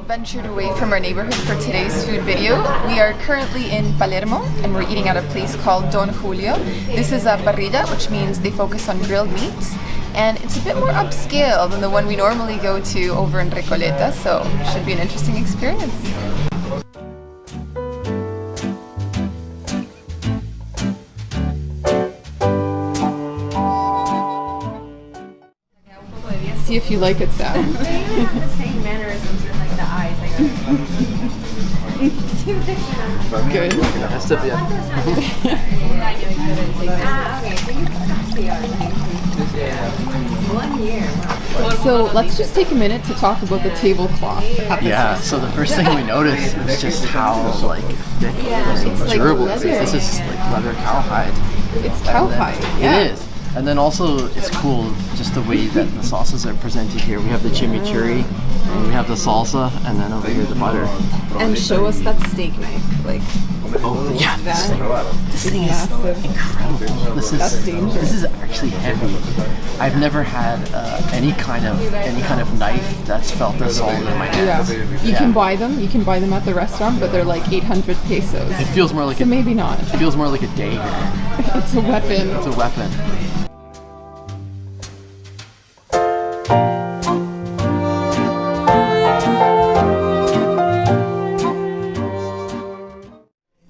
Ventured away from our neighborhood for today's food video. We are currently in Palermo and we're eating at a place called Don Julio. This is a parrilla, which means they focus on grilled meats, and it's a bit more upscale than the one we normally go to over in Recoleta, so it should be an interesting experience. See if you like it, Sam. They have the same mannerisms with like the eyes. Good. Has to be a... Okay, so you actually are like 1 year. So let's just take a minute to talk about the tablecloth at this Yeah, restaurant. so the first thing we notice is just how like thick and like durable leather. this is. Like leather cowhide. It's cowhide, yeah. It is. And then also it's cool just the way that the sauces are presented here. We have the chimichurri, and we have the salsa, and then over here the butter. And show us that steak knife. Like, Oh yeah, this thing is massive. incredible. That's dangerous. This is actually heavy. I've never had any kind of knife that's felt this solid in my hands. Yeah. You can buy them. You can buy them at the restaurant, but they're like 800 pesos. It feels more like So maybe not. It feels more like a dagger. It's a weapon. It's a weapon.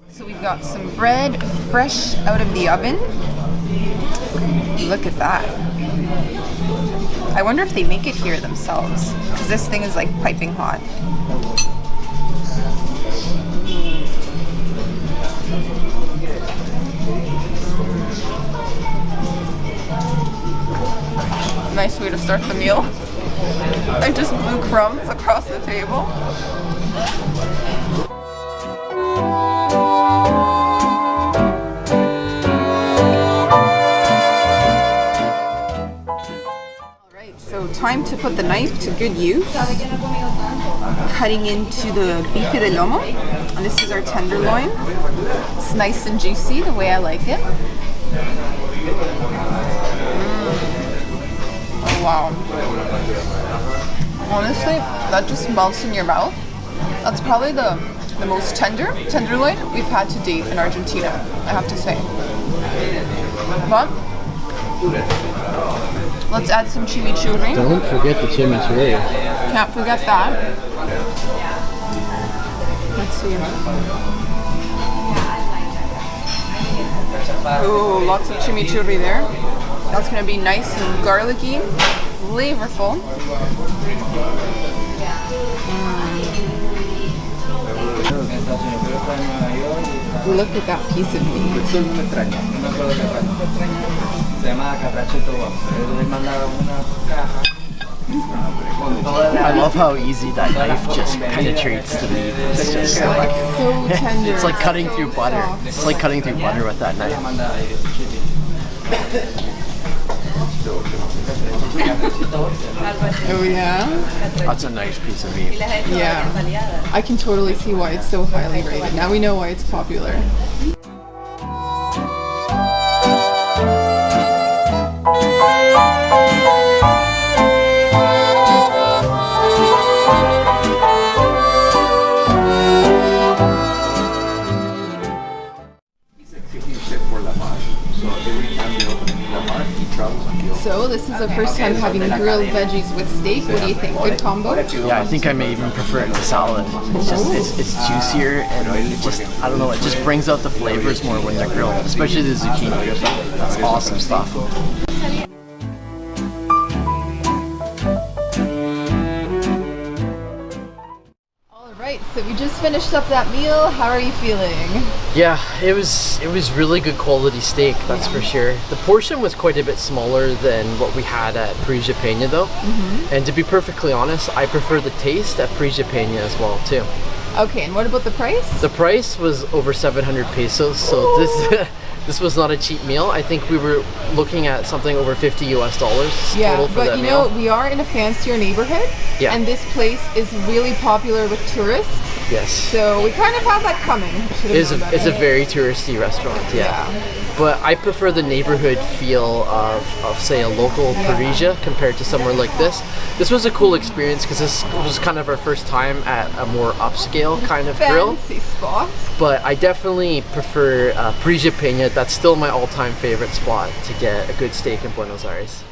So we've got some bread fresh out of the oven. Look at that. I wonder if they make it here themselves, because this thing is like piping hot. Nice way to start the meal. I just blew crumbs across the table. Alright, so time to put the knife to good use. Cutting into the bife de lomo. And this is our tenderloin. It's nice and juicy the way I like it. Oh wow. Honestly, that just melts in your mouth. That's probably the most tenderloin we've had to date in Argentina, I have to say. But let's add some chimichurri. Don't forget the chimichurri. Can't forget that. Let's see. Ooh, lots of chimichurri there. That's gonna be nice and garlicky, flavorful. Look at that piece of meat. I love how easy that knife just penetrates the meat. It's just like So tender. it's like cutting so through butter. soft. It's like cutting through butter with that knife. Oh yeah? That's a nice piece of meat. Yeah. I can totally see why it's so highly rated. Now we know why it's popular. So this is the first time having grilled veggies with steak. What do you think? Good combo? Yeah, I think I may even prefer it to salad. It's just it's juicier and it just I don't know, it just brings out the flavors more when they're grilled, especially the zucchini. That's awesome stuff. Alright, so we just finished up that meal. How are you feeling? Yeah, it was really good quality steak, that's for sure. The portion was quite a bit smaller than what we had at Parrilla Peña though. And to be perfectly honest, I prefer the taste at Parrilla Peña as well too. Okay, and what about the price? The price was over 700 pesos, so this was not a cheap meal. I think we were looking at something over $50 Yeah, total for but that you know, meal. we are in a fancier neighborhood, Yeah. and this place is really popular with tourists. Yes. So we kind of had that coming. It's a very touristy restaurant, yeah. But I prefer the neighborhood feel of say a local parrilla compared to somewhere like this. This was a cool experience because this was kind of our first time at a more upscale kind of grill. Fancy spot. But I definitely prefer Parrilla Peña. That's still my all-time favorite spot to get a good steak in Buenos Aires.